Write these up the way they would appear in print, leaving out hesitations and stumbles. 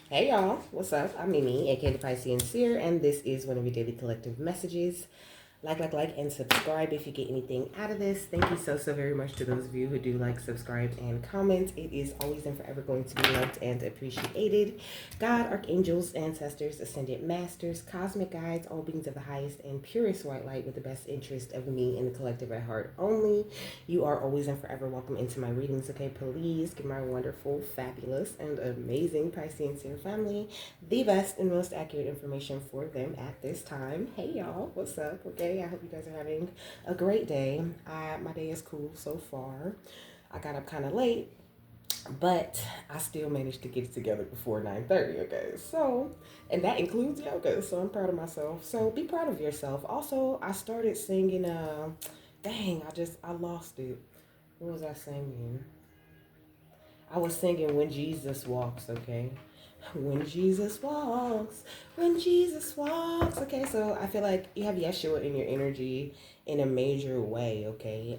Hey y'all, what's up? I'm Mimi, aka the Piscean Seer, and this is one of your daily collective messages. And subscribe if you get anything out of this. Thank you so very much to those of you who do like, subscribe, and comment. It is always and forever going to be loved and appreciated. God, archangels, ancestors, ascended masters, cosmic guides, all beings of the highest and purest white light with the best interest of me and the collective at heart only. You are always and forever welcome into my readings, okay? Please give my wonderful, fabulous, and amazing Piscean Seer family the best and most accurate information for them at this time. Hey y'all, what's up? Okay, I hope you guys are having a great day. My day is cool so far. I got up kind of late, but I still managed to get it together before 9:30. Okay, so and that includes yoga. So I'm proud of myself. So be proud of yourself. Also, I started singing. Dang, I lost it. What was I singing? I was singing When Jesus Walks, okay? When Jesus walks, when Jesus walks. Okay, so I feel like you have Yeshua in your energy in a major way, okay?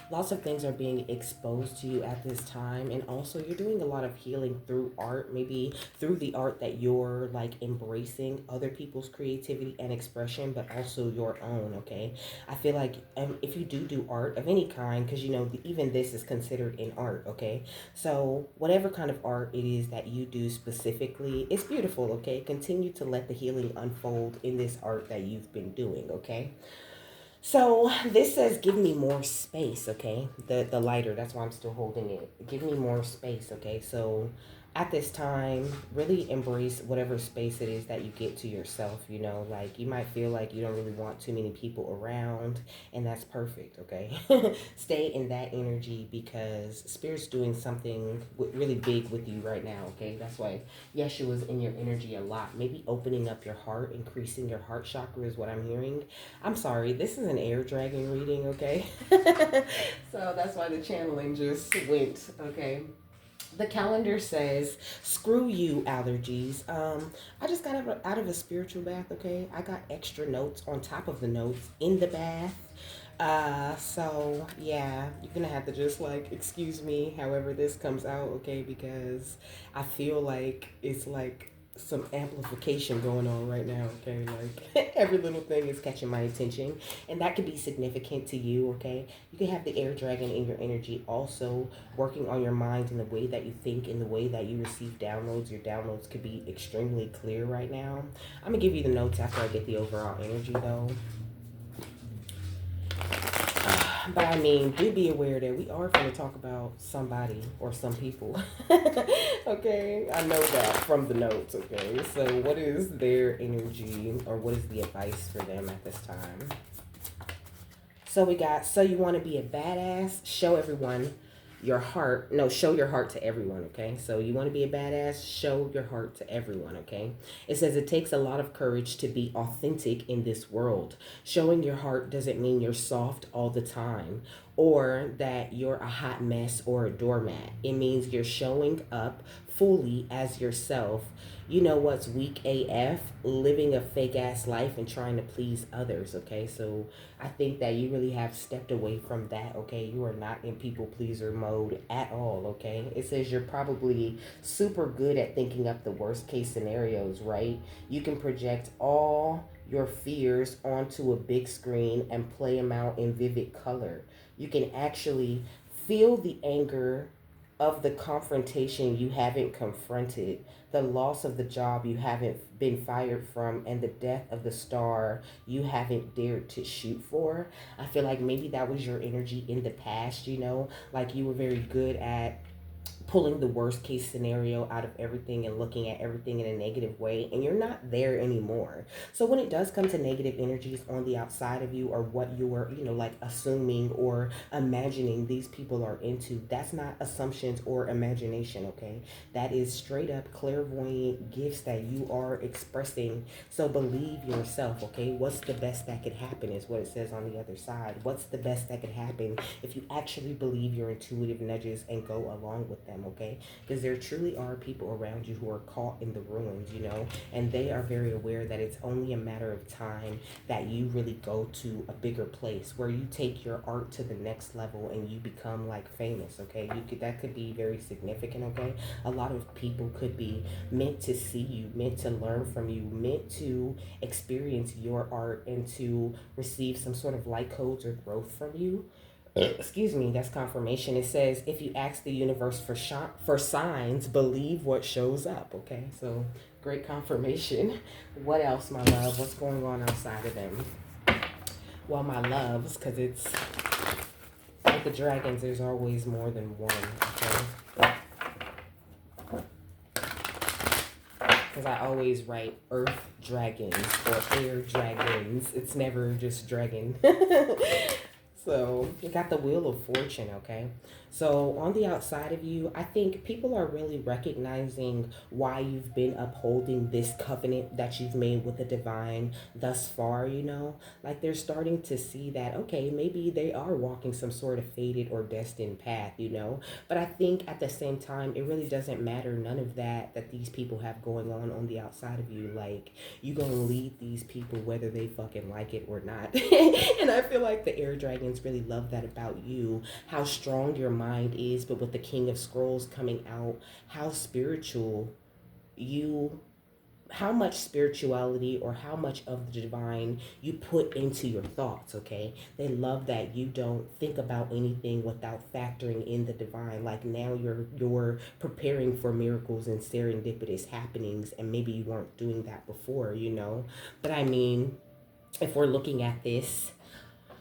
Lots of things are being exposed to you at this time, and also you're doing a lot of healing through art, maybe through the art that you're like embracing other people's creativity and expression, but also your own, okay? I feel like if you do art of any kind, because you know, even this is considered in art, okay? So, whatever kind of art it is that you do specifically, it's beautiful, okay? Continue to let the healing unfold in this art that you've been doing, okay? So, this says give me more space, okay? The lighter, that's why I'm still holding it. Give me more space, okay? So, at this time, really embrace whatever space it is that you get to yourself, you know? Like, you might feel like you don't really want too many people around, and that's perfect, okay? Stay in that energy because Spirit's doing something really big with you right now, okay? That's why Yeshua's in your energy a lot. Maybe opening up your heart, increasing your heart chakra is what I'm hearing. I'm sorry, this is an air dragon reading, okay? So that's why the channeling just went, okay? The calendar says, screw you, allergies. I just got out of a spiritual bath, okay? I got extra notes on top of the notes in the bath. So yeah, you're gonna have to just like excuse me however this comes out, okay? Because I feel like it's like some amplification going on right now, okay? Like every little thing is catching my attention, and that could be significant to you, okay? You can have the air dragon in your energy also working on your mind in the way that you think, in the way that you receive downloads. Your downloads could be extremely clear right now. I'm gonna give you the notes after I get the overall energy though. But I mean, do be aware that we are going to talk about somebody or some people. Okay, I know that from the notes. Okay, so what is their energy or what is the advice for them at this time? So we got, so you want to be a badass, show everyone your heart. No, show your heart to everyone, okay? So you want to be a badass, show your heart to everyone, okay? It says it takes a lot of courage to be authentic in this world. Showing your heart doesn't mean you're soft all the time or that you're a hot mess or a doormat. It means you're showing up fully as yourself. You know what's weak AF? Living a fake ass life and trying to please others, okay? So I think that you really have stepped away from that, okay? You are not in people pleaser mode at all, okay? It says you're probably super good at thinking up the worst case scenarios, right? You can project all your fears onto a big screen and play them out in vivid color. You can actually feel the anger of the confrontation you haven't confronted, the loss of the job you haven't been fired from, and the death of the star you haven't dared to shoot for. I feel like maybe that was your energy in the past, you know, like you were very good at pulling the worst case scenario out of everything and looking at everything in a negative way, and you're not there anymore. So when it does come to negative energies on the outside of you or what you are, you know, like assuming or imagining these people are into, that's not assumptions or imagination, okay? That is straight up clairvoyant gifts that you are expressing. So believe yourself, okay? What's the best that could happen is what it says on the other side. What's the best that could happen if you actually believe your intuitive nudges and go along with them? them, okay? Because there truly are people around you who are caught in the ruins, you know, and they are very aware that it's only a matter of time that you really go to a bigger place where you take your art to the next level and you become like famous, okay? That could be very significant, okay? A lot of people could be meant to see you, meant to learn from you, meant to experience your art and to receive some sort of light codes or growth from you. Excuse me, that's confirmation. It says if you ask the universe for signs, believe what shows up, okay? So great confirmation. What else, my love? What's going on outside of them? Well, my loves, because it's like the dragons, there's always more than one, okay? Because I always write earth dragons or air dragons. It's never just dragon. So you got the Wheel of Fortune, okay? So on the outside of you, I think people are really recognizing why you've been upholding this covenant that you've made with the divine thus far, you know? Like they're starting to see that, okay, maybe they are walking some sort of fated or destined path, you know? But I think at the same time, it really doesn't matter none of that these people have going on the outside of you. Like, you gonna lead these people whether they fucking like it or not. And I feel like the air dragons really love that about you, how strong your mind is, but with the King of Scrolls coming out, how spiritual you, how much spirituality or how much of the divine you put into your thoughts, okay? They love that you don't think about anything without factoring in the divine. Like now you're preparing for miracles and serendipitous happenings, and maybe you weren't doing that before, you know? But I mean, if we're looking at this,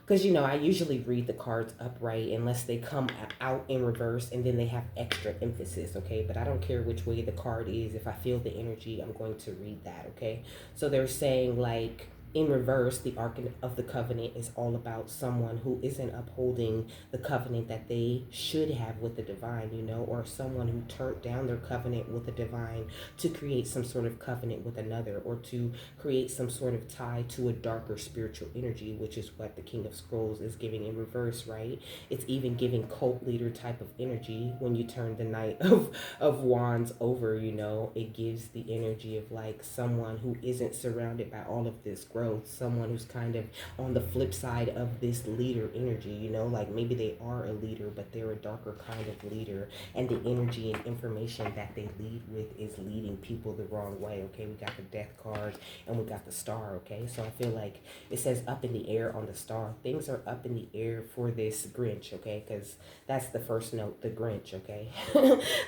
because you know I usually read the cards upright unless they come out in reverse and then they have extra emphasis, okay? But I don't care which way the card is. If I feel the energy, I'm going to read that, okay? So they're saying like in reverse, the Ark of the Covenant is all about someone who isn't upholding the covenant that they should have with the divine, you know, or someone who turned down their covenant with the divine to create some sort of covenant with another, or to create some sort of tie to a darker spiritual energy, which is what the King of Scrolls is giving in reverse, right? It's even giving cult leader type of energy when you turn the Knight of Wands over, you know. It gives the energy of like someone who isn't surrounded by all of this growth, someone who's kind of on the flip side of this leader energy, you know, like maybe they are a leader, but they're a darker kind of leader, and the energy and information that they lead with is leading people the wrong way, okay? We got the Death card and we got the Star, okay? So I feel like it says up in the air on the Star. Things are up in the air for this Grinch, okay? Because that's the first note, the Grinch, okay?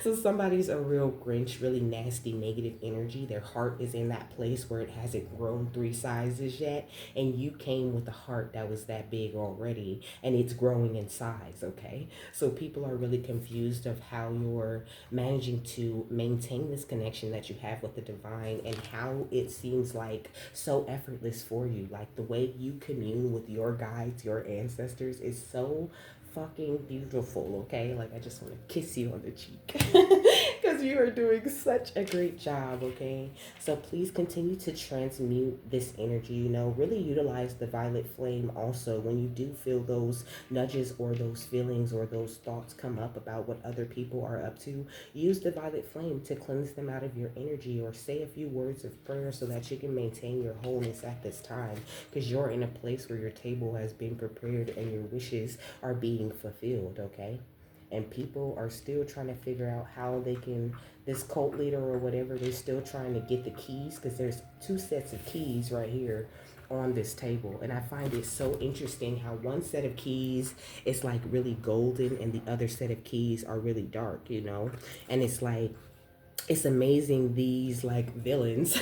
So somebody's a real Grinch, really nasty, negative energy. Their heart is in that place where it hasn't grown 3 sizes yet, and you came with a heart that was that big already, and it's growing in size, okay? So people are really confused of how you're managing to maintain this connection that you have with the divine, and how it seems like so effortless for you. Like the way you commune with your guides, your ancestors, is so fucking beautiful, okay? Like I just want to kiss you on the cheek because you are doing such a great job, okay? So please continue to transmute this energy, you know, really utilize the violet flame also when you do feel those nudges or those feelings or those thoughts come up about what other people are up to. Use the violet flame to cleanse them out of your energy, or say a few words of prayer so that you can maintain your wholeness at this time, because you're in a place where your table has been prepared and your wishes are being fulfilled, okay? And people are still trying to figure out how they can, this cult leader or whatever, they're still trying to get the keys, because there's 2 sets of keys right here on this table. And I find it so interesting how one set of keys is like really golden and the other set of keys are really dark, you know? And it's like, it's amazing, these like villains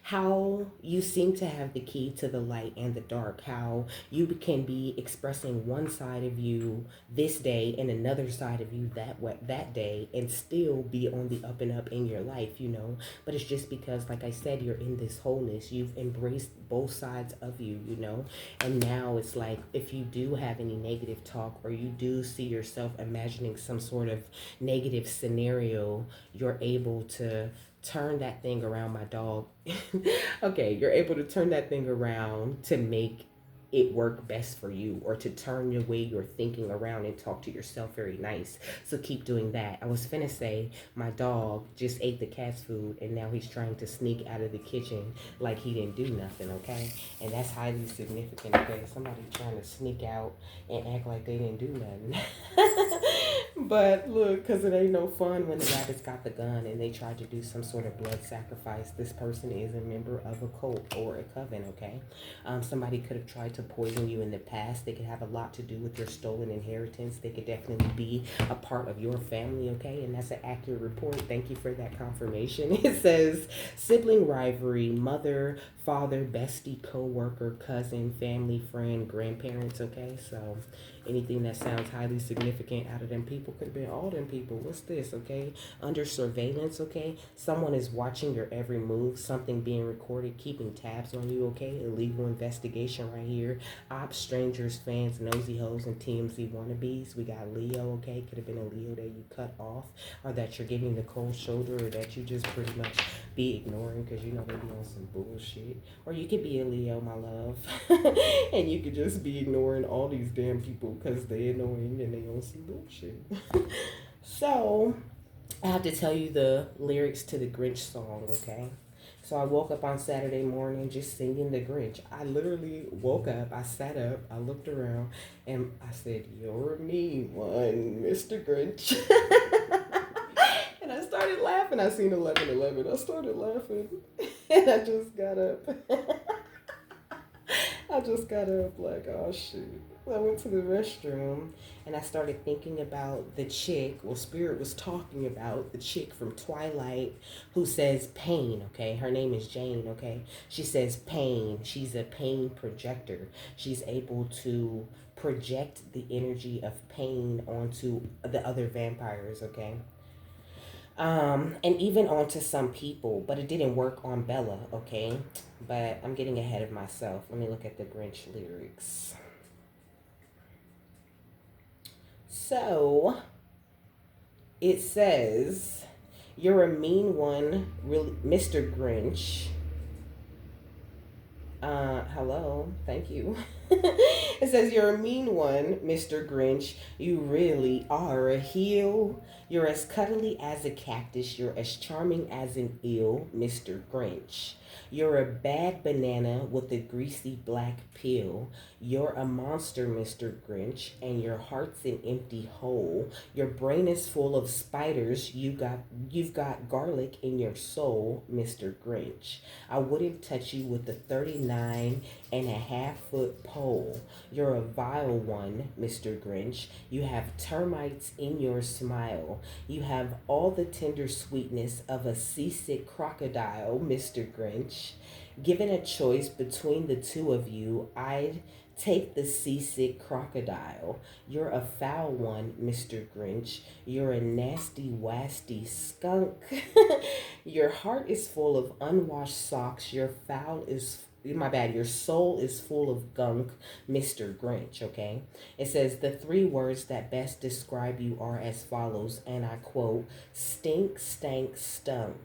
how you seem to have the key to the light and the dark, how you can be expressing one side of you this day and another side of you that day, and still be on the up and up in your life, you know. But it's just because, like I said, you're in this wholeness, you've embraced both sides of you, you know. And now it's like, if you do have any negative talk, or you do see yourself imagining some sort of negative scenario, you're able to turn that thing around, my dog. Okay, you're able to turn that thing around to make it work best for you, or to turn the way you're thinking around and talk to yourself very nice. So keep doing that. I was finna say my dog just ate the cat's food and now he's trying to sneak out of the kitchen like he didn't do nothing, okay? And that's highly significant, okay? Somebody trying to sneak out and act like they didn't do nothing. But look, because it ain't no fun when the rabbits got the gun and they tried to do some sort of blood sacrifice. This person is a member of a cult or a coven, okay? Somebody could have tried to poison you in the past. They could have a lot to do with your stolen inheritance. They could definitely be a part of your family, okay? And that's an accurate report. Thank you for that confirmation. It says sibling rivalry, mother, father, bestie, co-worker, cousin, family, friend, grandparents, okay? So anything that sounds highly significant out of them people could have been all them people. What's this, okay? Under surveillance, okay? Someone is watching your every move, something being recorded, keeping tabs on you, okay? Illegal investigation right here. Ops, strangers, fans, nosy hoes, and TMZ wannabes. We got Leo, okay? Could have been a Leo that you cut off, or that you're giving the cold shoulder, or that you just pretty much be ignoring because you know they be on some bullshit. Or you could be a Leo, my love, and you could just be ignoring all these damn people because they annoying and they on some bullshit. So I have to tell you the lyrics to the Grinch song, okay? So I woke up on Saturday morning just singing the Grinch. I literally woke up, I sat up, I looked around, and I said, "You're a mean one, Mr. Grinch." And I started laughing. I seen 11:11. I started laughing, and I just got up. I just got up like, oh shoot. I went to the restroom and I started thinking about the chick, well, Spirit was talking about the chick from Twilight who says pain, okay? Her name is Jane, okay? She says pain. She's a pain projector. She's able to project the energy of pain onto the other vampires, okay? And even onto some people, but it didn't work on Bella, okay? But I'm getting ahead of myself. Let me look at the Grinch lyrics. So it says, "You're a mean one, really, Mr. Grinch." Hello, thank you. It says, "You're a mean one, Mr. Grinch. You really are a heel. You're as cuddly as a cactus. You're as charming as an eel, Mr. Grinch. You're a bad banana with a greasy black peel. You're a monster, Mr. Grinch, and your heart's an empty hole. Your brain is full of spiders. You've got garlic in your soul, Mr. Grinch. I wouldn't touch you with a 39.5 foot pole. You're a vile one, Mr. Grinch. You have termites in your smile. You have all the tender sweetness of a seasick crocodile, Mr. Grinch. Given a choice between the two of you, I'd take the seasick crocodile. You're a foul one, Mr. Grinch. You're a nasty, wasty skunk. Your heart is full of unwashed socks. Your soul is full of gunk, Mr. Grinch, okay? It says the three words that best describe you are as follows, and I quote, stink, stank, stunk.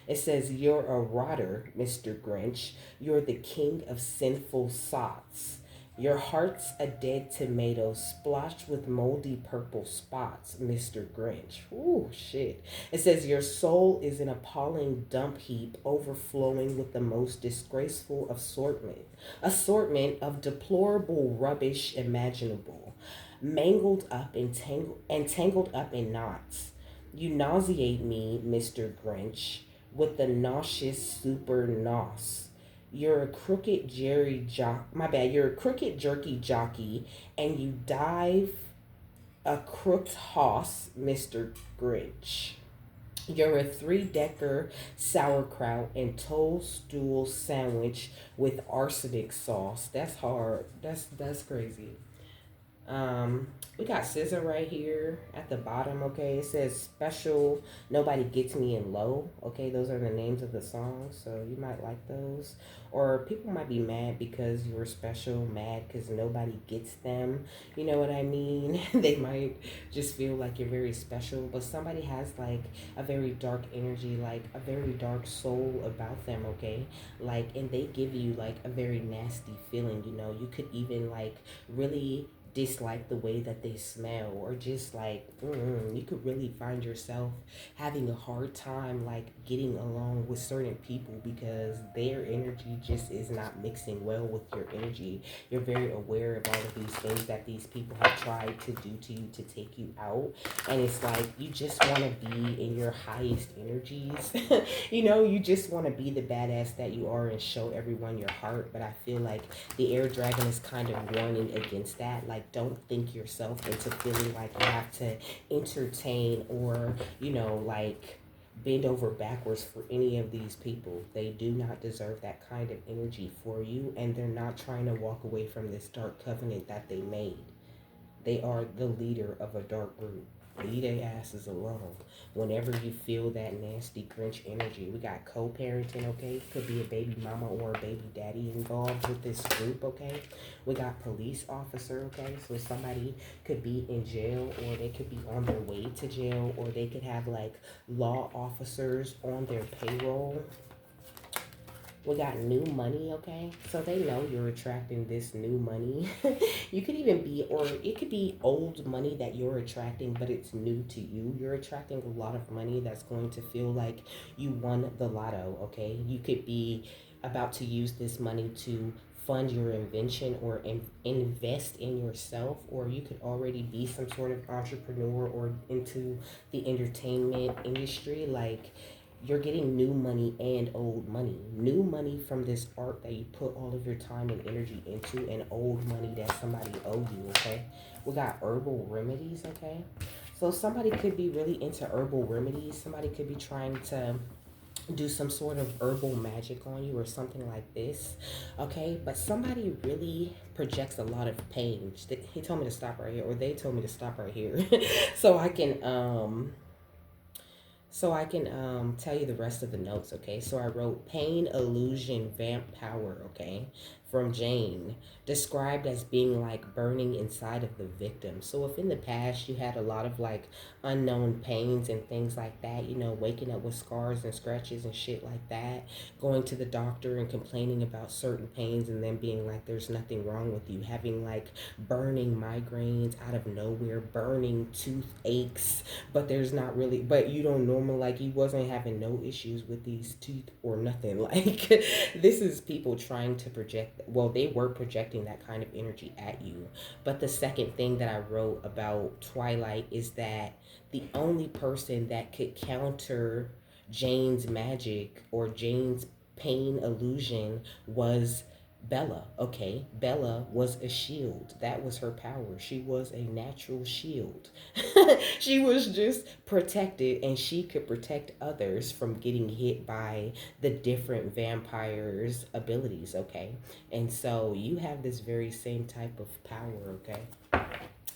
It says, "You're a rotter, Mr. Grinch. You're the king of sinful sots. Your heart's a dead tomato splotched with moldy purple spots, Mr. Grinch." Ooh, shit. It says, "Your soul is an appalling dump heap overflowing with the most disgraceful assortment of deplorable rubbish imaginable, mangled up and tangled up in knots. You nauseate me, Mr. Grinch, with the nauseous super nos. You're a crooked You're a crooked jerky jockey, and you dive a crooked hoss, Mr. Grinch. You're a three-decker sauerkraut and toadstool sandwich with arsenic sauce." That's hard. That's crazy. We got scissor right here at the bottom, okay? It says special, nobody gets me in low, okay? Those are the names of the songs, so you might like those. Or people might be mad because you're special, mad because nobody gets them. You know what I mean? They might just feel like you're very special, but somebody has like a very dark energy, like a very dark soul about them, okay? Like, and they give you like a very nasty feeling, you know? You could even like really dislike the way that they smell, or just like you could really find yourself having a hard time like getting along with certain people because their energy just is not mixing well with your energy. You're very aware of all of these things that these people have tried to do to you to take you out, and it's like you just want to be in your highest energies. You know, you just want to be the badass that you are and show everyone your heart, but I feel like the air dragon is kind of warning against that. Like, don't think yourself into feeling like you have to entertain or, you know, like bend over backwards for any of these people. They do not deserve that kind of energy for you, and they're not trying to walk away from this dark covenant that they made. They are the leader of a dark group. Leave their asses alone. Whenever you feel that nasty Grinch energy, we got co-parenting, okay? Could be a baby mama or a baby daddy involved with this group, okay? We got police officer, okay? So somebody could be in jail, or they could be on their way to jail, or they could have like law officers on their payroll. We got new money, okay? So they know you're attracting this new money. You could even be, or it could be old money that you're attracting, but it's new to you. You're attracting a lot of money that's going to feel like you won the lotto, okay? You could be about to use this money to fund your invention or invest in yourself, or you could already be some sort of entrepreneur or into the entertainment industry. Like, you're getting new money and old money. New money from this art that you put all of your time and energy into, and old money that somebody owed you, okay? We got herbal remedies, okay? So somebody could be really into herbal remedies. Somebody could be trying to do some sort of herbal magic on you or something like this, okay? But somebody really projects a lot of pain. He told me to stop right here, or they told me to stop right here. So I can tell you the rest of the notes, okay? So I wrote pain, illusion, vamp power, okay? From Jane, described as being like burning inside of the victim. So if in the past you had a lot of like unknown pains and things like that, you know, waking up with scars and scratches and shit like that, going to the doctor and complaining about certain pains and then being like there's nothing wrong with you, having like burning migraines out of nowhere, burning toothaches, but there's not really, but you don't normal, like he wasn't having no issues with these teeth or nothing. Like, this is people trying to project, well, they were projecting that kind of energy at you. But the second thing that I wrote about Twilight is that the only person that could counter Jane's magic or Jane's pain illusion was Bella, okay? Bella was a shield. That was her power. She was a natural shield. She was just protected, and she could protect others from getting hit by the different vampires' abilities, okay? And so you have this very same type of power, okay?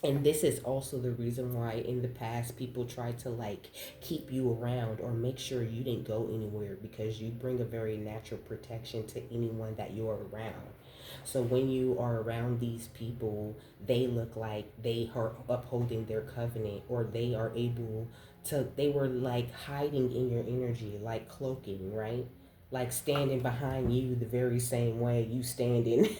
And this is also the reason why in the past people tried to like keep you around or make sure you didn't go anywhere, because you bring a very natural protection to anyone that you're around. So when you are around these people, they look like they are upholding their covenant, or they are able to, they were like hiding in your energy, like cloaking, right? Like standing behind you the very same way you stand in.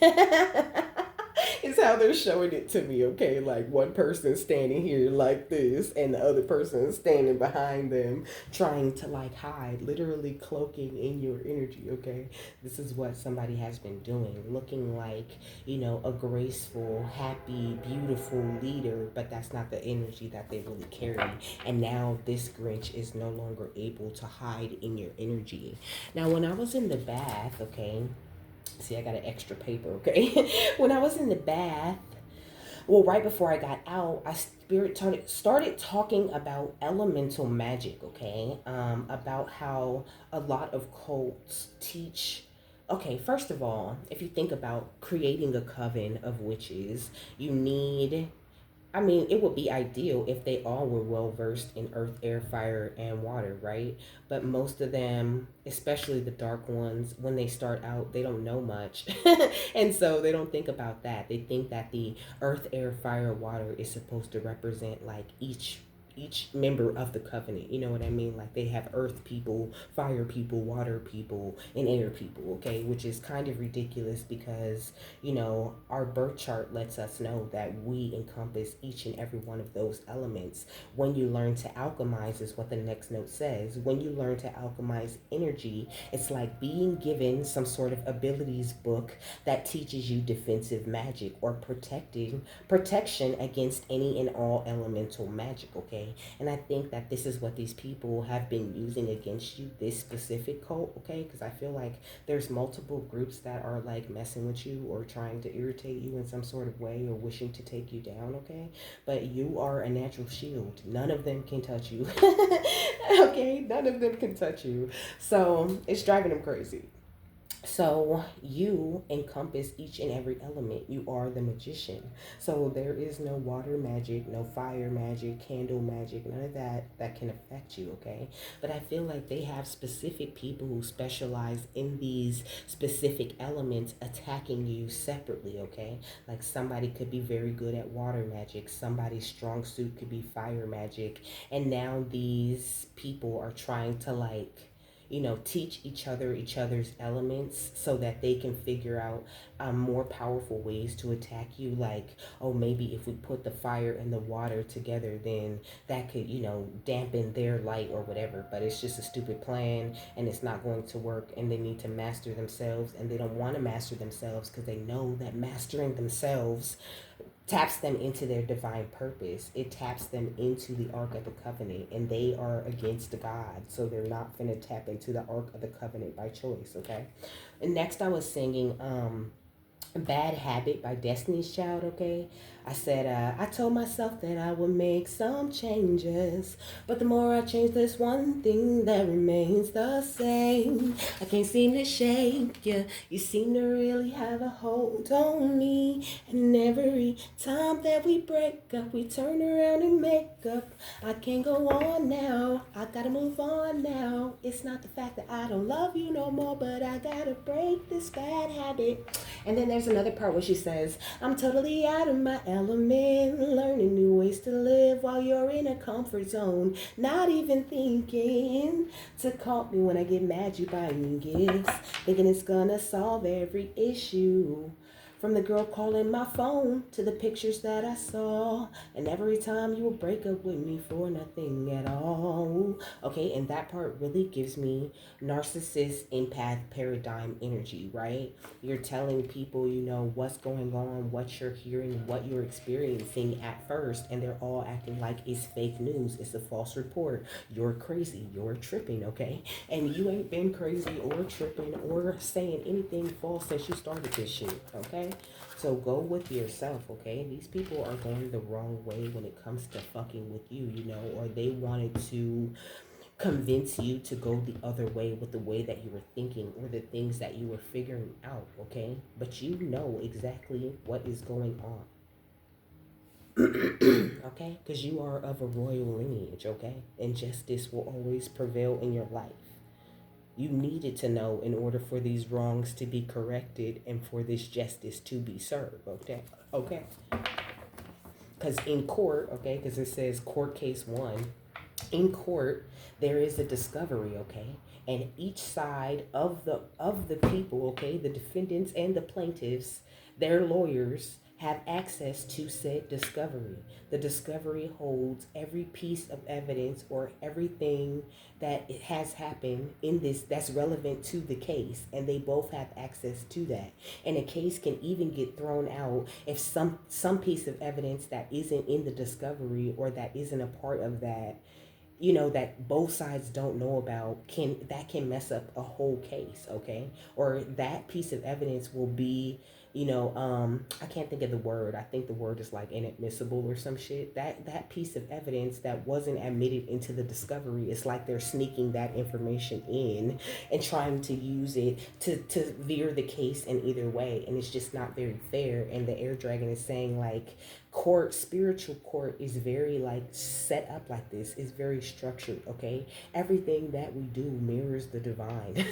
It's how they're showing it to me, okay? Like one person standing here like this, and the other person standing behind them, trying to like hide, literally cloaking in your energy, okay? This is what somebody has been doing, looking like, you know, a graceful, happy, beautiful leader, but that's not the energy that they really carry. And now this Grinch is no longer able to hide in your energy. Now, when I was in the bath, okay, see, I got an extra paper, okay? When I was in the bath, well, right before I got out, I started talking about elemental magic, okay? About how a lot of cults teach. Okay, first of all, if you think about creating a coven of witches, you need I mean, it would be ideal if they all were well versed in earth, air, fire, and water, right? But most of them, especially the dark ones, when they start out, they don't know much. And so they don't think about that. They think that the earth, air, fire, water is supposed to represent like each member of the covenant. You know what I mean? Like they have earth people, fire people, water people, and air people, okay? Which is kind of ridiculous because, our birth chart lets us know that we encompass each and every one of those elements. When you learn to alchemize, is what the next note says. When you learn to alchemize energy, it's like being given some sort of abilities book that teaches you defensive magic or protection against any and all elemental magic, okay? And I think that this is what these people have been using against you, this specific cult, okay? Because I feel like there's multiple groups that are like messing with you or trying to irritate you in some sort of way or wishing to take you down, okay? But you are a natural shield. None of them can touch you. Okay? None of them can touch you. So it's driving them crazy. So you encompass each and every element. You are the magician. So there is no water magic, no fire magic, candle magic, none of that can affect you, okay? But I feel like they have specific people who specialize in these specific elements attacking you separately, okay? Like somebody could be very good at water magic, somebody's strong suit could be fire magic, and now these people are trying to like teach each other's elements so that they can figure out more powerful ways to attack you. Like, oh, maybe if we put the fire and the water together, then that could, dampen their light or whatever. But it's just a stupid plan and it's not going to work. And they need to master themselves, and they don't want to master themselves because they know that mastering themselves taps them into their divine purpose. It taps them into the Ark of the Covenant, and they are against God, so they're not finna tap into the Ark of the Covenant by choice, okay? And next I was singing Bad Habit by Destiny's Child, okay? I said, I told myself that I would make some changes, but the more I change, there's one thing that remains the same. I can't seem to shake you. You seem to really have a hold on me. And every time that we break up, we turn around and make up. I can't go on now. I gotta move on now. It's not the fact that I don't love you no more, but I gotta break this bad habit. And then there's another part where she says, I'm totally out of my element, learning new ways to live while you're in a comfort zone, not even thinking to call me when I get mad. You buy me gifts, thinking it's gonna solve every issue. From the girl calling my phone to the pictures that I saw. And every time you will break up with me for nothing at all. Okay, and that part really gives me narcissist empath paradigm energy, right? You're telling people, what's going on, what you're hearing, what you're experiencing at first, and they're all acting like it's fake news, it's a false report. You're crazy, you're tripping, okay? And you ain't been crazy or tripping or saying anything false since you started this shit, okay? So go with yourself, okay? These people are going the wrong way when it comes to fucking with you, or they wanted to convince you to go the other way with the way that you were thinking or the things that you were figuring out, okay? But you know exactly what is going on. Okay? Because you are of a royal lineage, okay? And justice will always prevail in your life. You needed to know in order for these wrongs to be corrected and for this justice to be served, okay? Okay. Because in court, okay, because it says court case 1, in court, there is a discovery, okay? And each side of the people, okay, the defendants and the plaintiffs, their lawyers have access to said discovery. The discovery holds every piece of evidence or everything that it has happened in this that's relevant to the case, and they both have access to that. And a case can even get thrown out if some piece of evidence that isn't in the discovery or that isn't a part of that, that both sides don't know about, can mess up a whole case, okay? Or that piece of evidence will be, I can't think of the word. I think the word is like inadmissible or some shit. That piece of evidence that wasn't admitted into the discovery, it's like they're sneaking that information in and trying to use it to veer the case in either way. And it's just not very fair. And the air dragon is saying like, court, spiritual court is very like set up like this. It's very structured, okay? Everything that we do mirrors the divine.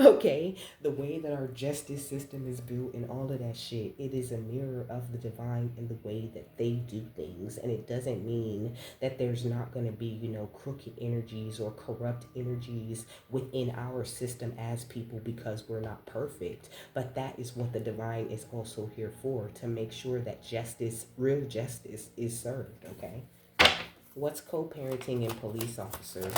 Okay? The way that our justice system is built and all of that shit, it is a mirror of the divine in the way that they do things. And it doesn't mean that there's not going to be, you know, crooked energies or corrupt energies within our system as people because we're not perfect. But that is what the divine is also here for, to make sure that justice, real justice, is served, okay? What's co-parenting and police officer?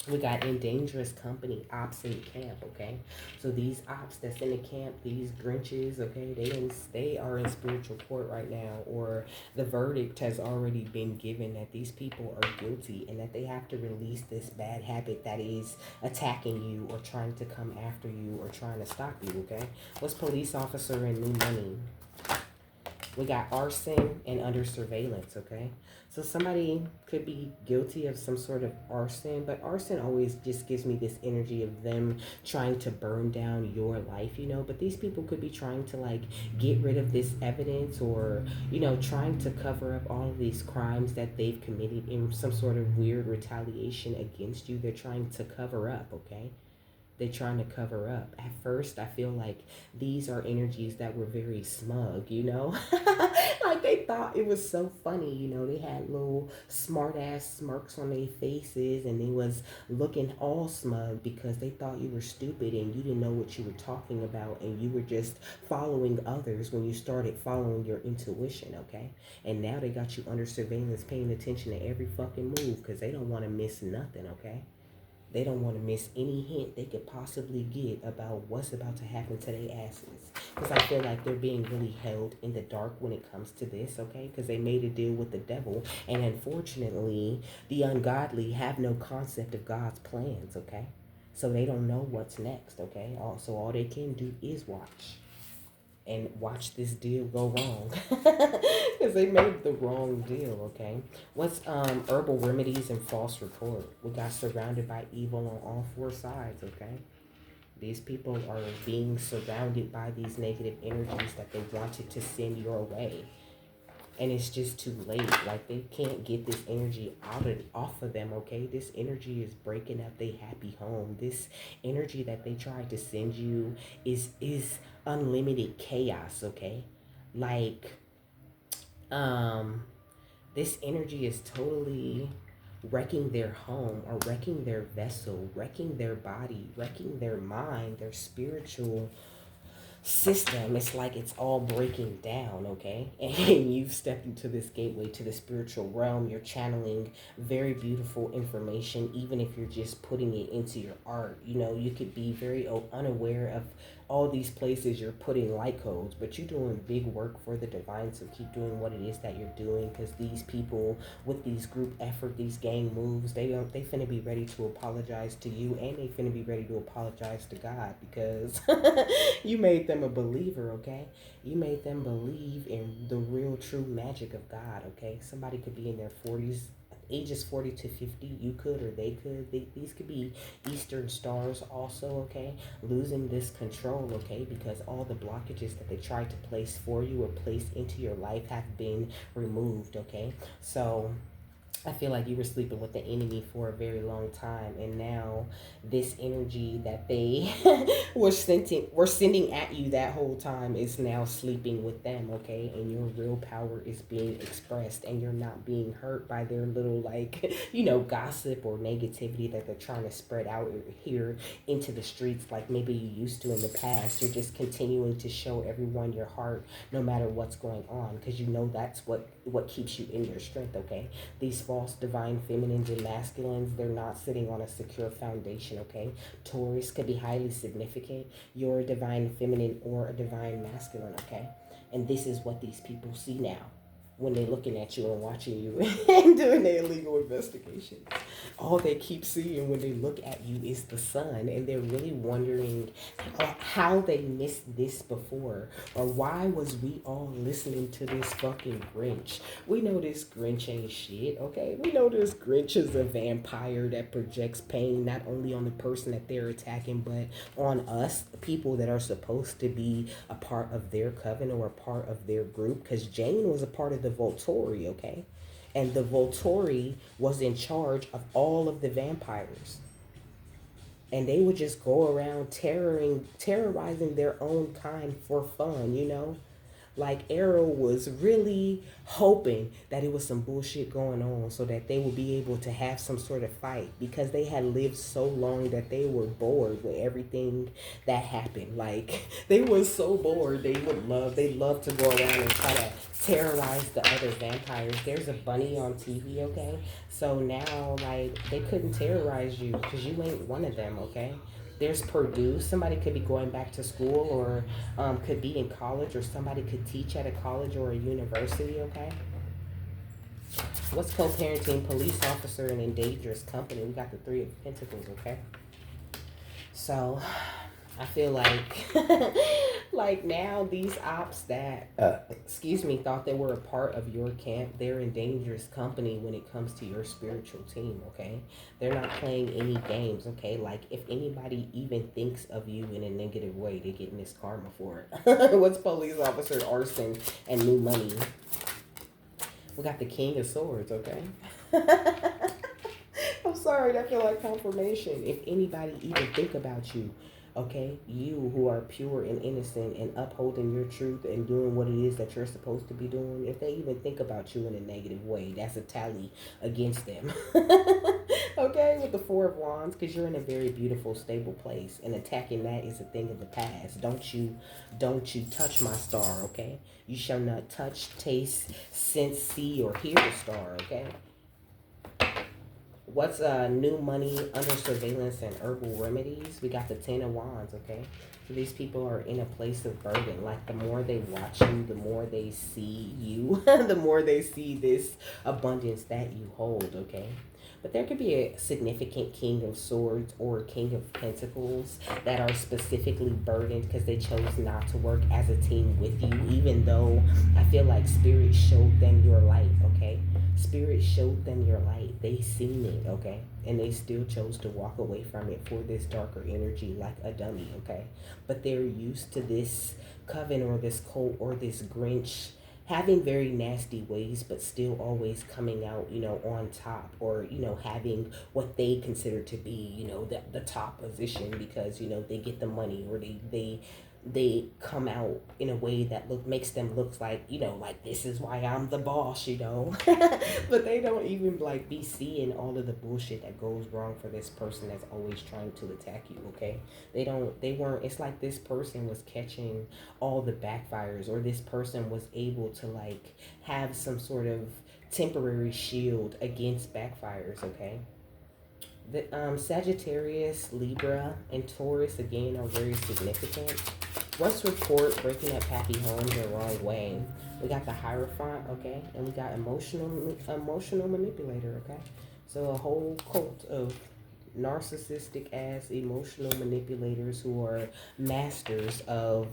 We got in dangerous company, ops in camp, okay? So these ops that's in the camp, these grinches, okay, they are in spiritual court right now, or the verdict has already been given that these people are guilty and that they have to release this bad habit that is attacking you or trying to come after you or trying to stop you, okay? What's police officer and new money? We got arson and under surveillance, okay? So somebody could be guilty of some sort of arson, but arson always just gives me this energy of them trying to burn down your life, you know? But these people could be trying to like get rid of this evidence, or, you know, trying to cover up all of these crimes that they've committed in some sort of weird retaliation against you. They're trying to cover up, okay? They're trying to cover up. At first, I feel like these are energies that were very smug, you know? Like they thought it was so funny, you know? They had little smart ass smirks on their faces and they was looking all smug because they thought you were stupid and you didn't know what you were talking about and you were just following others when you started following your intuition, okay? And now they got you under surveillance, paying attention to every fucking move because they don't want to miss nothing, okay? They don't want to miss any hint they could possibly get about what's about to happen to their asses. Because I feel like they're being really held in the dark when it comes to this, okay? Because they made a deal with the devil. And unfortunately, the ungodly have no concept of God's plans, okay? So they don't know what's next, okay? So all they can do is watch. And watch this deal go wrong. Because they made the wrong deal, okay? What's herbal remedies and false report? We got surrounded by evil on all four sides, okay? These people are being surrounded by these negative energies that they wanted to send your way. And it's just too late. Like they can't get this energy off of them, okay? This energy is breaking up their happy home. This energy that they tried to send you is unlimited chaos, okay? Like this energy is totally wrecking their home or wrecking their vessel, wrecking their body, wrecking their mind, their spiritual system. It's like it's all breaking down, okay? And you've stepped into this gateway to the spiritual realm. You're channeling very beautiful information, even if you're just putting it into your art. You know, you could be very unaware of all these places you're putting light codes, but you're doing big work for the divine, so keep doing what it is that you're doing, because these people with these group effort, these gang moves, they finna be ready to apologize to you, and they finna be ready to apologize to God, because you made them a believer, okay? You made them believe in the real true magic of God, okay? Somebody could be in their 40s, ages 40 to 50, you could or they could. These could be Eastern stars also, okay? Losing this control, okay? Because all the blockages that they tried to place for you or place into your life have been removed, okay? So I feel like you were sleeping with the enemy for a very long time, and now this energy that they were sending at you that whole time is now sleeping with them, okay? And your real power is being expressed, and you're not being hurt by their little, like, you know, gossip or negativity that they're trying to spread out here into the streets like maybe you used to in the past. You're just continuing to show everyone your heart no matter what's going on, because you know that's what keeps you in your strength, okay? These false divine feminines and masculines, they're not sitting on a secure foundation, okay? Taurus could be highly significant. You're a divine feminine or a divine masculine, okay? And this is what these people see now when they're looking at you and watching you and doing their illegal investigations. All they keep seeing when they look at you is the sun, and they're really wondering how they missed this before, or why was we all listening to this fucking Grinch? We know this Grinch ain't shit, okay? We know this Grinch is a vampire that projects pain not only on the person that they're attacking, but on us, people that are supposed to be a part of their coven or a part of their group, because Jane was a part of the Volturi, okay? And the Volturi was in charge of all of the vampires. And they would just go around terrorizing their own kind for fun, you know? Like Arrow was really hoping that it was some bullshit going on so that they would be able to have some sort of fight, because they had lived so long that they were bored with everything that happened. Like they were so bored, they love to go around and try to terrorize the other vampires. There's a bunny on TV, okay? So now like they couldn't terrorize you because you ain't one of them, okay? There's Purdue. Somebody could be going back to school, or could be in college, or somebody could teach at a college or a university, okay? What's co-parenting, police officer, and in dangerous company? We got the Three of Pentacles, okay? So I feel like like now these ops that thought they were a part of your camp, they're in dangerous company when it comes to your spiritual team, okay? They're not playing any games, okay? Like if anybody even thinks of you in a negative way, they get missed karma for it. What's police officer, arson, and new money? We got the King of Swords, okay? I'm sorry, that feel like confirmation. If anybody even think about you, okay, you who are pure and innocent and upholding your truth and doing what it is that you're supposed to be doing, if they even think about you in a negative way, that's a tally against them. Okay, with the Four of Wands, because you're in a very beautiful, stable place, and attacking that is a thing of the past. Don't you touch my star, okay? You shall not touch, taste, sense, see, or hear the star, okay? What's new money, under surveillance, and herbal remedies? We got the Ten of Wands, okay? So these people are in a place of burden. Like the more they watch you, the more they see you, the more they see this abundance that you hold, okay? But there could be a significant King of Swords or King of Pentacles that are specifically burdened because they chose not to work as a team with you, even though I feel like Spirit showed them your light, okay? Spirit showed them your light. They seen it, okay? And they still chose to walk away from it for this darker energy like a dummy, okay? But they're used to this coven or this cult or this grinch having very nasty ways, but still always coming out, you know, on top, or, you know, having what they consider to be, you know, the top position because, you know, they get the money, or they come out in a way that makes them look like, you know, like this is why I'm the boss, you know. But they don't even like be seeing all of the bullshit that goes wrong for this person that's always trying to attack you, okay? They weren't, it's like this person was catching all the backfires, or this person was able to like have some sort of temporary shield against backfires, okay? The Sagittarius, Libra, and Taurus again are very significant. What's report breaking up happy homes the wrong way? We got the Hierophant, okay, and we got emotional manipulator, okay. So a whole cult of narcissistic ass emotional manipulators who are masters of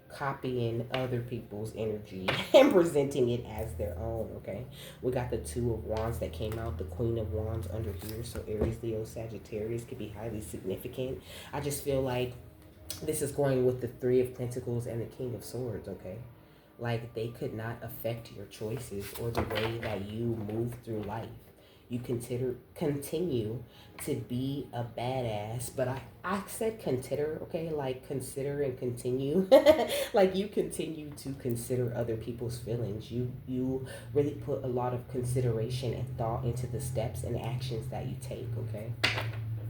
copying other people's energy and presenting it as their own, okay? We got the Two of Wands that came out, the Queen of Wands under here. So Aries, Leo, Sagittarius could be highly significant. I just feel like this is going with the Three of Pentacles and the King of Swords, okay? Like they could not affect your choices or the way that you move through life. You continue to be a badass, but I said consider, okay? Like consider and continue. Like you continue to consider other people's feelings. You really put a lot of consideration and thought into the steps and actions that you take, okay?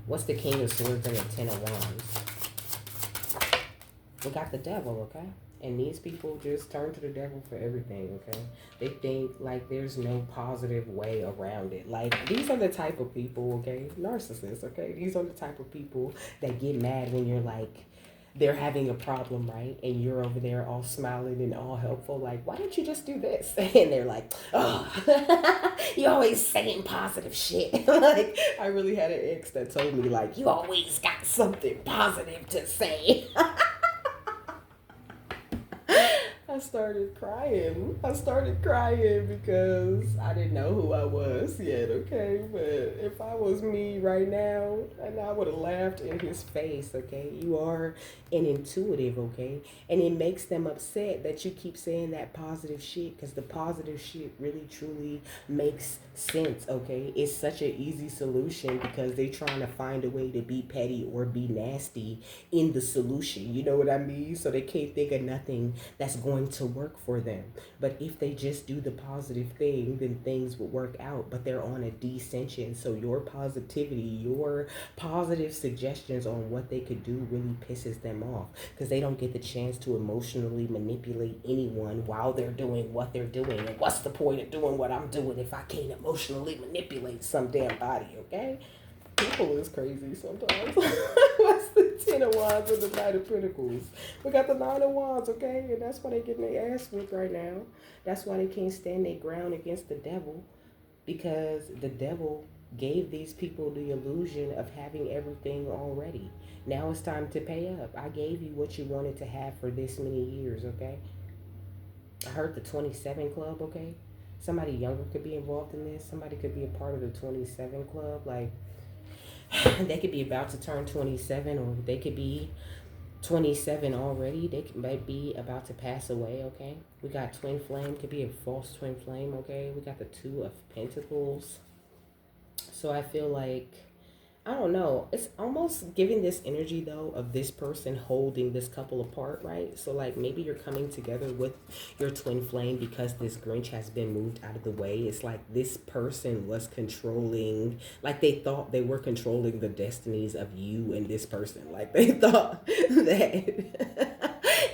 What's the King of Swords and the Ten of Wands? We got the Devil, okay? And these people just turn to the devil for everything, okay? They think like there's no positive way around it. Like these are the type of people, okay? Narcissists, okay? These are the type of people that get mad when you're like, they're having a problem, right? And you're over there all smiling and all helpful, like, why don't you just do this? And they're like, oh, you always saying positive shit. Like, I really had an ex that told me, like, you always got something positive to say. I started crying. I started crying because I didn't know who I was yet, okay? But if I was me right now, and I would have laughed in his face, okay? You are an intuitive, okay? And it makes them upset that you keep saying that positive shit because the positive shit really truly makes sense, okay? It's such an easy solution because they're trying to find a way to be petty or be nasty in the solution. You know what I mean? So they can't think of nothing that's going to work for them. But if they just do the positive thing, then things will work out. But they're on a descension. So your positivity, your positive suggestions on what they could do really pisses them off because they don't get the chance to emotionally manipulate anyone while they're doing what they're doing. And what's the point of doing what I'm doing if I can't emotionally manipulate some damn body, okay? People is crazy sometimes. What's the Ten of Wands and the Knight of Pentacles? We got the Nine of Wands, okay? And that's why they getting their ass whipped right now. That's why they can't stand their ground against the devil. Because the devil gave these people the illusion of having everything already. Now it's time to pay up. I gave you what you wanted to have for this many years, okay? I heard the 27 club, okay? Somebody younger could be involved in this. Somebody could be a part of the 27 club. Like, they could be about to turn 27, or they could be 27 already. They might be about to pass away, okay? We got twin flame, could be a false twin flame, okay? We got the Two of Pentacles. So I feel like, I don't know, it's almost giving this energy though of this person holding this couple apart, right? So like maybe you're coming together with your twin flame because this Grinch has been moved out of the way. It's like this person was controlling, like they thought they were controlling the destinies of you and this person. Like they thought that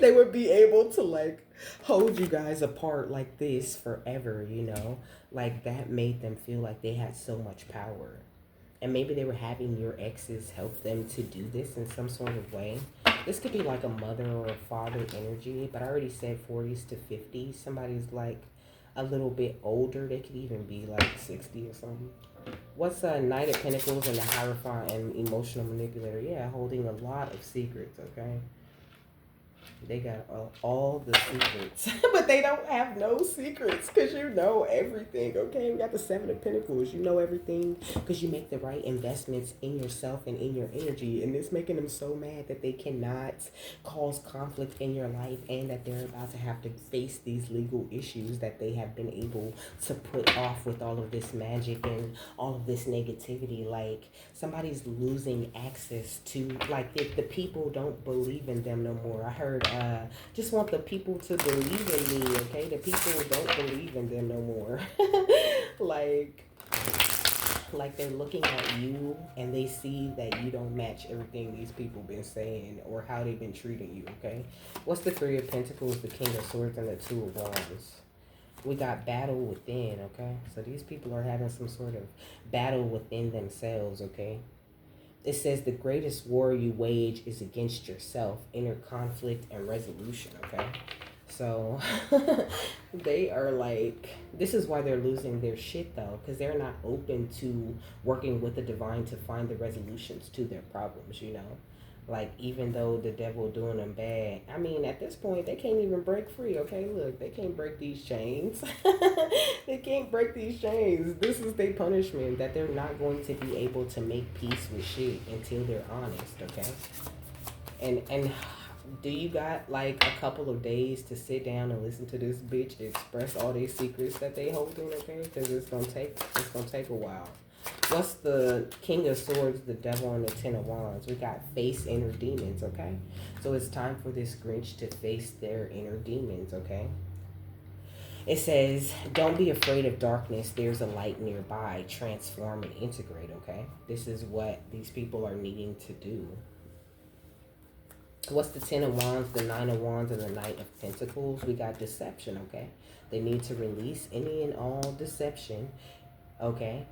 they would be able to like hold you guys apart like this forever, you know? Like that made them feel like they had so much power. And maybe they were having your exes help them to do this in some sort of way. This could be like a mother or a father energy, but I already said 40s to 50s. Somebody's like a little bit older. They could even be like 60 or something. What's a Knight of Pentacles and the Hierophant and emotional manipulator? Yeah, holding a lot of secrets, okay? They got all the secrets, but they don't have no secrets because you know everything, okay? We got the Seven of Pentacles. You know everything because you make the right investments in yourself and in your energy, and it's making them so mad that they cannot cause conflict in your life and that they're about to have to face these legal issues that they have been able to put off with all of this magic and all of this negativity. Like somebody's losing access to, like the people don't believe in them no more. I heard just want the people to believe in me, okay? The people don't believe in them no more. like they're looking at you and they see that you don't match everything these people been saying or how they've been treating you, okay? What's the Three of Pentacles, the King of Swords, and the Two of Wands? We got battle within, okay? So these people are having some sort of battle within themselves, okay? It says the greatest war you wage is against yourself, inner conflict and resolution, okay? So they are like, this is why they're losing their shit though, because they're not open to working with the divine to find the resolutions to their problems, you know? Like, even though the devil doing them bad, I mean, at this point, they can't even break free, okay? Look, they can't break these chains. They can't break these chains. This is their punishment, that they're not going to be able to make peace with shit until they're honest, okay? And do you got, like, a couple of days to sit down and listen to this bitch express all these secrets that they holding, okay? Because it's gonna take a while. What's the King of Swords, the Devil, and the Ten of Wands? We got face inner demons, okay? So it's time for this Grinch to face their inner demons, okay? It says, don't be afraid of darkness. There's a light nearby. Transform and integrate, okay? This is what these people are needing to do. What's the Ten of Wands, the Nine of Wands, and the Knight of Pentacles? We got deception, okay? They need to release any and all deception, okay?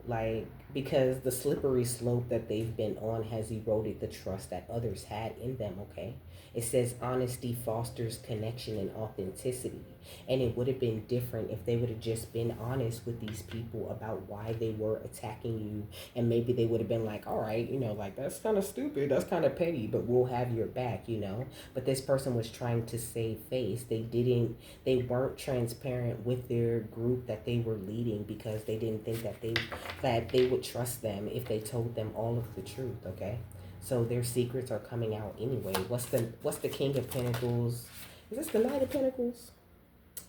Like, because the slippery slope that they've been on has eroded the trust that others had in them, okay? It says honesty fosters connection and authenticity. And it would have been different if they would have just been honest with these people about why they were attacking you. And maybe they would have been like, all right, like, that's kind of stupid. That's kind of petty, but we'll have your back. But this person was trying to save face. They weren't transparent with their group that they were leading because they didn't think that they would trust them if they told them all of the truth, okay? So their secrets are coming out anyway. What's the King of Pentacles? Is this the Knight of Pentacles?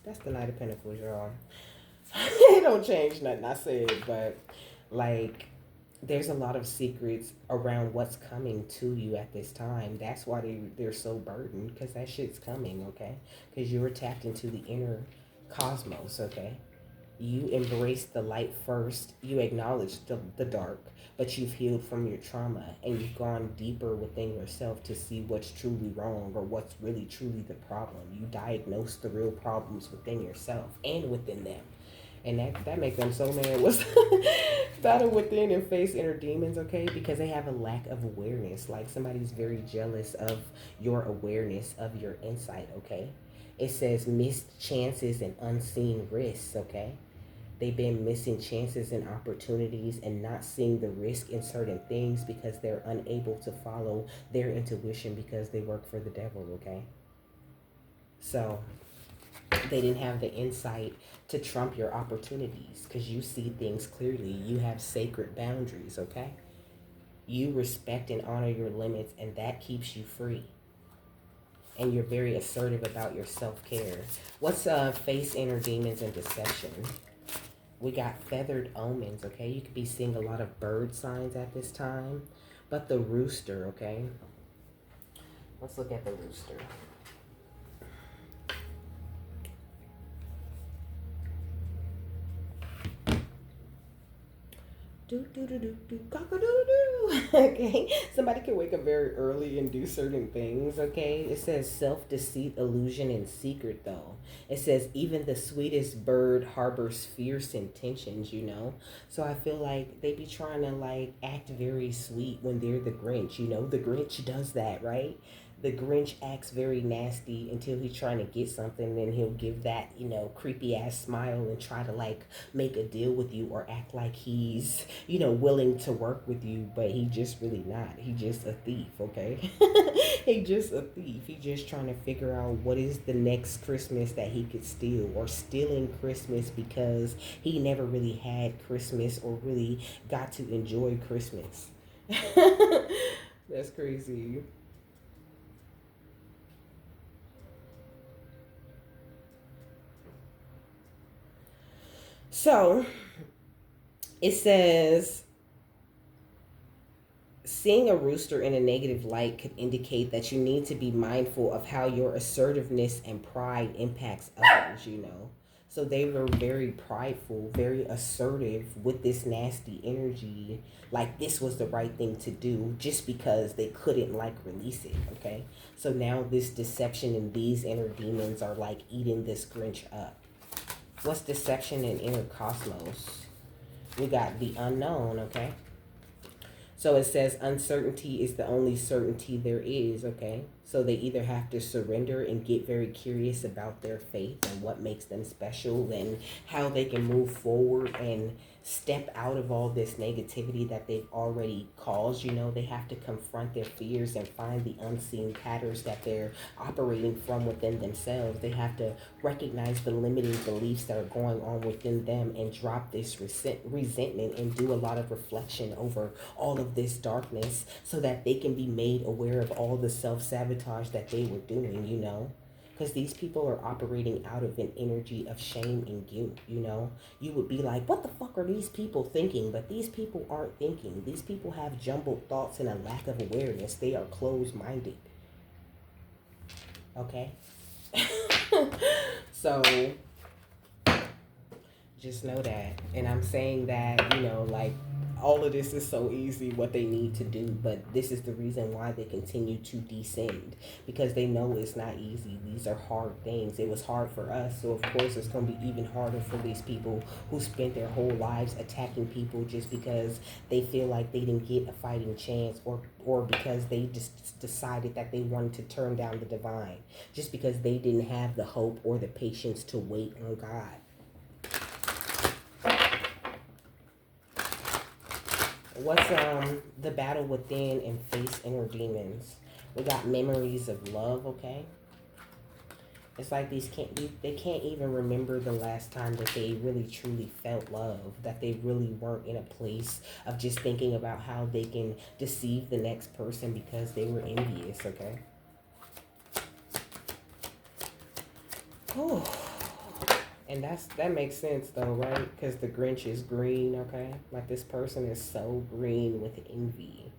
That's the Knight of Pentacles, y'all. It don't change nothing I said, but like there's a lot of secrets around what's coming to you at this time. That's why they're so burdened, because that shit's coming, okay? Because you're tapped into the inner cosmos, okay? You embrace the light first. You acknowledge the dark, but you've healed from your trauma and you've gone deeper within yourself to see what's truly wrong or what's really truly the problem. You diagnose the real problems within yourself and within them. And that makes them so mad. What's battle within and face inner demons, okay? Because they have a lack of awareness. Like somebody's very jealous of your awareness, of your insight, okay? It says missed chances and unseen risks, okay? They've been missing chances and opportunities and not seeing the risk in certain things because they're unable to follow their intuition because they work for the devil, okay? So they didn't have the insight to trump your opportunities because you see things clearly. You have sacred boundaries, okay? You respect and honor your limits, and that keeps you free. And you're very assertive about your self-care. What's face inner demons and deception? We got feathered omens, okay? You could be seeing a lot of bird signs at this time. But the rooster, okay? Let's look at the rooster. Okay, somebody can wake up very early and do certain things, okay? It says self-deceit, illusion, and secret, though. It says even the sweetest bird harbors fierce intentions. So I feel like they be trying to, like, act very sweet when they're the Grinch, The Grinch does that, right? The Grinch acts very nasty until he's trying to get something, and he'll give that, creepy ass smile and try to like make a deal with you or act like he's, willing to work with you, but he just really not. He just a thief, okay? He just a thief. He just trying to figure out what is the next Christmas that he could steal, or stealing Christmas because he never really had Christmas or really got to enjoy Christmas. That's crazy. So it says seeing a rooster in a negative light could indicate that you need to be mindful of how your assertiveness and pride impacts others. So they were very prideful, very assertive with this nasty energy, like this was the right thing to do just because they couldn't like release it, okay? So now this deception and these inner demons are like eating this Grinch up. What's deception and inner cosmos? We got the unknown, okay? So it says uncertainty is the only certainty there is, okay? So they either have to surrender and get very curious about their faith and what makes them special and how they can move forward and step out of all this negativity that they've already caused. They have to confront their fears and find the unseen patterns that they're operating from within themselves. They have to recognize the limiting beliefs that are going on within them and drop this resentment and do a lot of reflection over all of this darkness so that they can be made aware of all the self-sabotage that they were doing, because these people are operating out of an energy of shame and guilt. You would be like, what the fuck are these people thinking? But these people aren't thinking. These people have jumbled thoughts and a lack of awareness. They are closed-minded, okay? So just know that. And I'm saying that, like all of this is so easy what they need to do, but this is the reason why they continue to descend, because they know it's not easy. These are hard things. It was hard for us, so of course it's going to be even harder for these people who spent their whole lives attacking people just because they feel like they didn't get a fighting chance, or because they just decided that they wanted to turn down the divine, just because they didn't have the hope or the patience to wait on God. What's the battle within and face inner demons? We got memories of love, okay? It's like they can't even remember the last time that they really truly felt love, that they really weren't in a place of just thinking about how they can deceive the next person because they were envious, okay? Oh. And that makes sense though, right? Because the Grinch is green, okay? Like this person is so green with envy.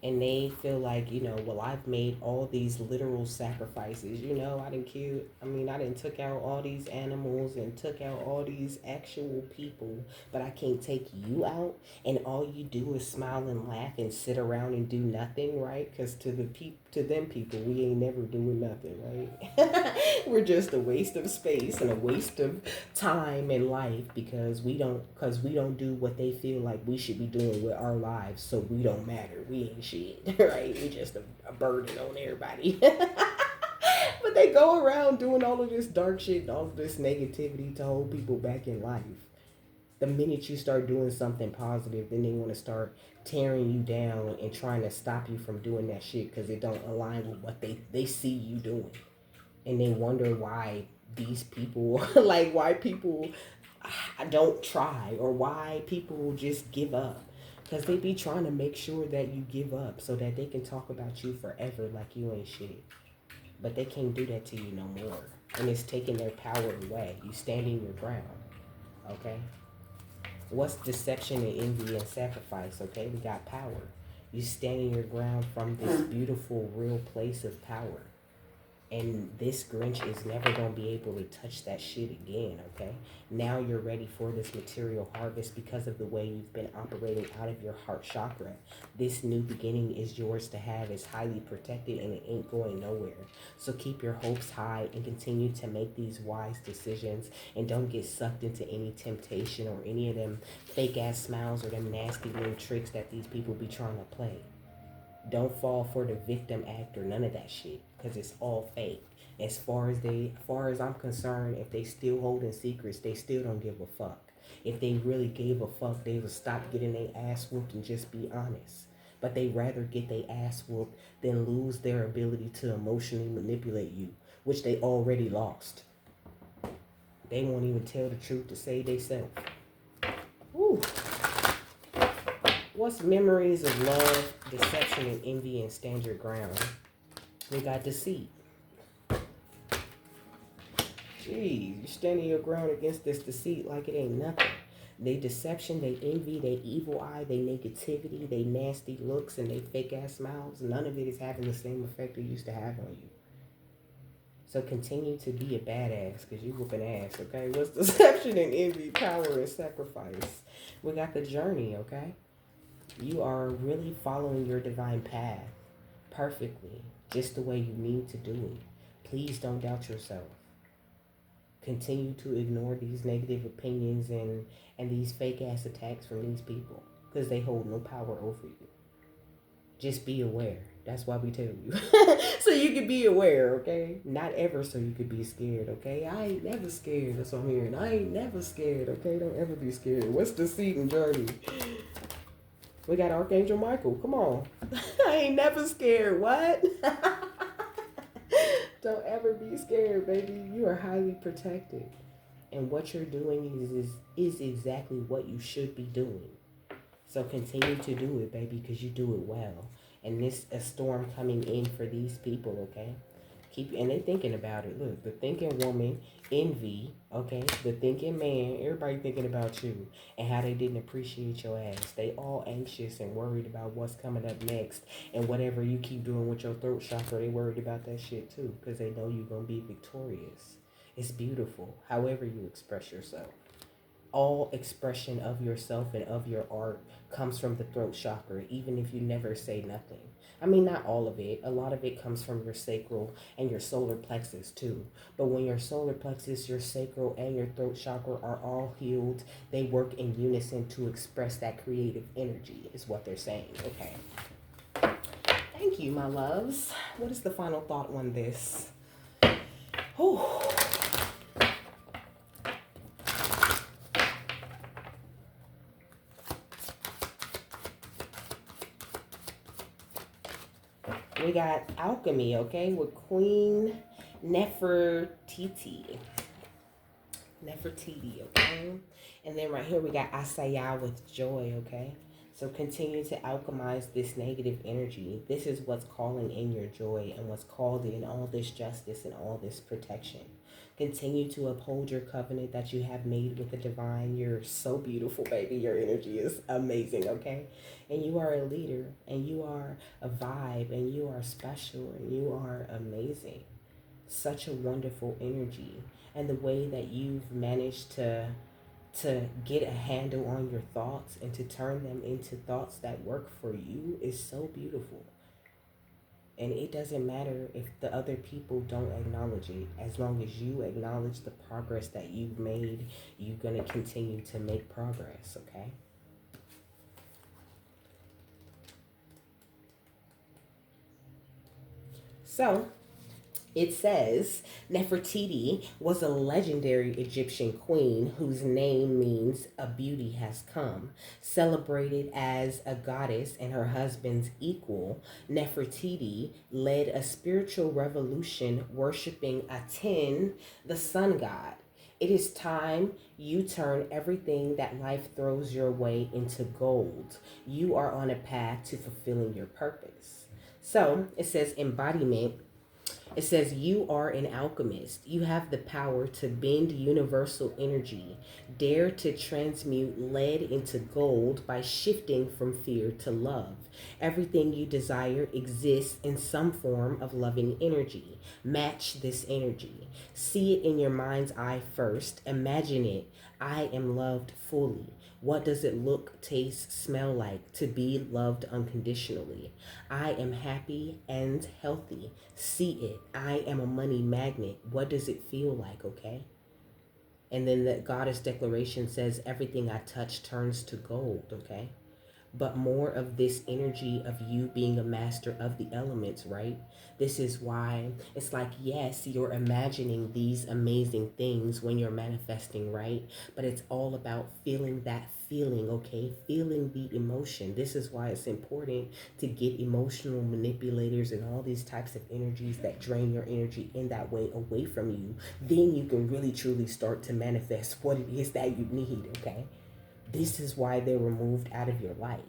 And they feel like, well, I've made all these literal sacrifices. I didn't took out all these animals and took out all these actual people, but I can't take you out. And all you do is smile and laugh and sit around and do nothing, right? Because to them people, we ain't never doing nothing, right? We're just a waste of space and a waste of time and life because we don't do what they feel like we should be doing with our lives, so we don't matter. We ain't shit, right? We just a burden on everybody. But they go around doing all of this dark shit and all of this negativity to hold people back in life. The minute you start doing something positive, then they want to start tearing you down and trying to stop you from doing that shit because it don't align with what they see you doing. And they wonder why these people, like why people don't try, or why people just give up. Because they be trying to make sure that you give up so that they can talk about you forever like you ain't shit. But they can't do that to you no more. And it's taking their power away. You standing your ground. Okay? What's deception and envy and sacrifice? Okay? We got power. You standing your ground from this beautiful, real place of power. And this Grinch is never going to be able to touch that shit again, okay? Now you're ready for this material harvest because of the way you've been operating out of your heart chakra. This new beginning is yours to have. It's highly protected and it ain't going nowhere. So keep your hopes high and continue to make these wise decisions, and don't get sucked into any temptation or any of them fake ass smiles or them nasty little tricks that these people be trying to play. Don't fall for the victim act or none of that shit, because it's all fake. As far as I'm concerned, if they still holding secrets, they still don't give a fuck. If they really gave a fuck, they would stop getting their ass whooped and just be honest. But they rather get their ass whooped than lose their ability to emotionally manipulate you, which they already lost. They won't even tell the truth to save themselves. Woo. What's memories of love, deception, and envy and stand your ground? We got deceit. Jeez, you're standing your ground against this deceit like it ain't nothing. They deception, they envy, they evil eye, they negativity, they nasty looks, and they fake ass smiles. None of it is having the same effect it used to have on you. So continue to be a badass because you whooping ass, okay? What's deception and envy, power and sacrifice? We got the journey, okay? You are really following your divine path perfectly, just the way you need to do it. Please don't doubt yourself. Continue to ignore these negative opinions and these fake ass attacks from these people because they hold no power over you. Just be aware. That's why we tell you. So you can be aware, okay? Not ever so you could be scared, okay? I ain't never scared. That's what I'm hearing. I ain't never scared, okay? Don't ever be scared. What's deceit and journey? We got Archangel Micheal. Come on. I ain't never scared. What? Don't ever be scared, baby. You are highly protected. And what you're doing is exactly what you should be doing. So continue to do it, baby, because you do it well. And this a storm coming in for these people, okay? And they thinking about it. Look, the thinking woman, envy, okay? The thinking man, everybody thinking about you and how they didn't appreciate your ass. They all anxious and worried about what's coming up next. And whatever you keep doing with your throat chakra, they worried about that shit too because they know you're going to be victorious. It's beautiful, however you express yourself. All expression of yourself and of your art comes from the throat chakra, even if you never say nothing. I mean, not all of it. A lot of it comes from your sacral and your solar plexus too. But when your solar plexus, your sacral, and your throat chakra are all healed, they work in unison to express that creative energy, is what they're saying. Okay. Thank you, my loves. What is the final thought on this? Oh, we got alchemy, okay, with Queen Nefertiti. Nefertiti, okay? And then right here we got Asaya with joy, okay? So continue to alchemize this negative energy. This is what's calling in your joy and what's called in all this justice and all this protection. Continue to uphold your covenant that you have made with the divine. You're so beautiful, baby. Your energy is amazing, okay? And you are a leader, and you are a vibe, and you are special, and you are amazing. Such a wonderful energy. And the way that you've managed to get a handle on your thoughts and to turn them into thoughts that work for you is so beautiful. And it doesn't matter if the other people don't acknowledge it. As long as you acknowledge the progress that you've made, you're going to continue to make progress, okay? So, it says Nefertiti was a legendary Egyptian queen whose name means a beauty has come. Celebrated as a goddess and her husband's equal, Nefertiti led a spiritual revolution worshiping Aten, the sun god. It is time you turn everything that life throws your way into gold. You are on a path to fulfilling your purpose. So it says embodiment. It says, you are an alchemist. You have the power to bend universal energy. Dare to transmute lead into gold by shifting from fear to love. Everything you desire exists in some form of loving energy. Match this energy. See it in your mind's eye first. Imagine it. I am loved fully. What does it look, taste, smell like to be loved unconditionally? I am happy and healthy. See it. I am a money magnet. What does it feel like, okay? And then the goddess declaration says, everything I touch turns to gold, okay? But more of this energy of you being a master of the elements, right? This is why it's like, yes, you're imagining these amazing things when you're manifesting, right? But it's all about feeling that feeling, okay? Feeling the emotion. This is why it's important to get emotional manipulators and all these types of energies that drain your energy in that way away from you. Then you can really truly start to manifest what it is that you need, okay? This is why they're removed out of your life.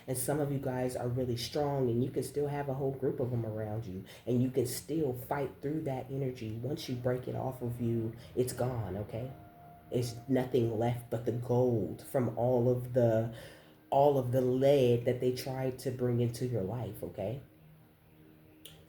And some of you guys are really strong and you can still have a whole group of them around you and you can still fight through that energy. Once you break it off of you, it's gone, okay? It's nothing left but the gold from all of the lead that they tried to bring into your life, okay?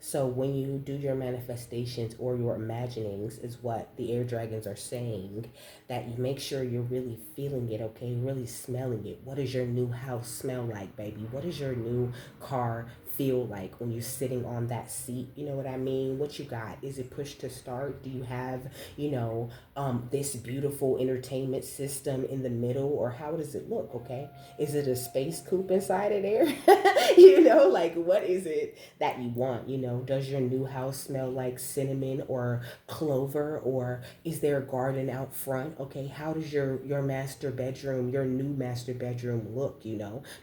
So when you do your manifestations or your imaginings is what the air dragons are saying, that you make sure you're really feeling it, okay? Really smelling it. What does your new house smell like, baby? What does your new car feel like when you're sitting on that seat? You know what I mean? What you got? Is it push to start? Do you have, this beautiful entertainment system in the middle, or how does it look, okay? Is it a space coupe inside of there? Like what is it that you want? Does your new house smell like cinnamon or clover, or is there a garden out front? Okay, how does your master bedroom, your new master bedroom look?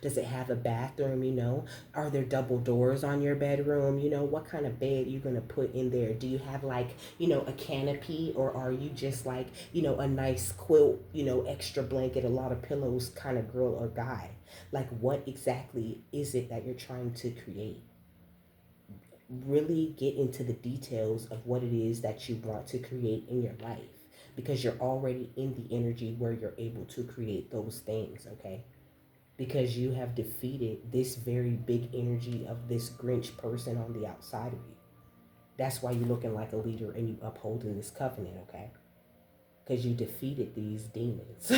Does it have a bathroom? Are there double doors on your bedroom? What kind of bed you gonna put in there? Do you have like a canopy, or are you just like a nice quilt, extra blanket, a lot of pillows kind of girl or guy? Like what exactly is it that you're trying to create? Really get into the details of what it is that you want to create in your life, because you're already in the energy where you're able to create those things, okay? Because you have defeated this very big energy of this grinch person on the outside of you. That's why you're looking like a leader and you upholding this covenant, okay? because you defeated these demons.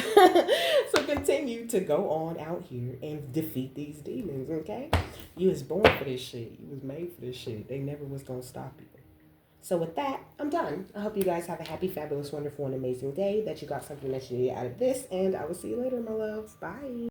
So continue to go on out here and defeat these demons, okay? You was born for this shit. You was made for this shit. They never was going to stop you. So with that, I'm done. I hope you guys have a happy, fabulous, wonderful, and amazing day, that you got something that you need out of this, and I will see you later, my loves. Bye.